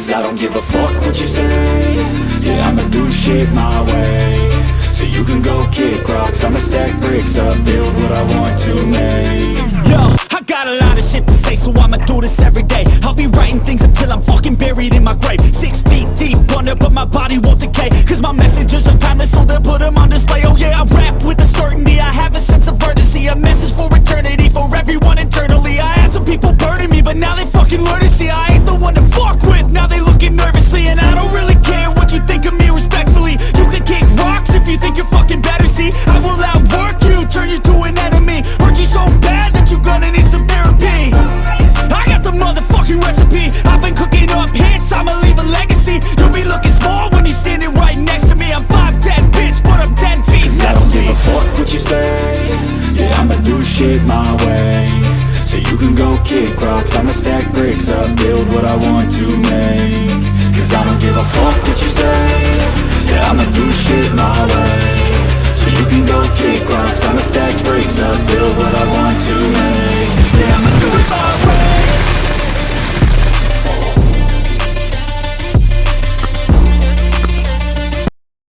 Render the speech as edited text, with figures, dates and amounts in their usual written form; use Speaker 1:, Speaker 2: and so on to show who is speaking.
Speaker 1: Cause I don't give a fuck what you say. Yeah, I'ma do shit my way. So you can go kick rocks, I'ma stack bricks up, build what I want to make.
Speaker 2: Yo, I got a lot of shit to say, so I'ma do this every day. I'll be writing things until I'm fucking buried in my grave. 6 feet deep under, but my body won't decay. Cause my messages are timeless, so they'll put them on display. Oh yeah, I rap with a certainty, I have a sense of urgency. A message for eternity, for everyone internally. I had some people burning me, but now they fucking learn to see I ain't the one to fuck with, now they looking nervously. And I don't really care what you think of me, respectfully. You can kick rocks if you think you're fucking better, see. I will outwork you, turn you to an enemy. Hurt you so bad that you're gonna need some therapy. I got the motherfucking recipe. I've been cooking up hits, I'ma leave a legacy. You'll be looking small when you're standing right next to me. I'm 5'10", bitch, but I'm 10 feet next to me.
Speaker 1: I don't give a fuck what you say. Yeah, I'ma do shit my way. So you can go kick rocks, I'ma stack bricks up, build what I want to make. Cause I don't give a fuck what you say. Yeah, I'ma do shit my way.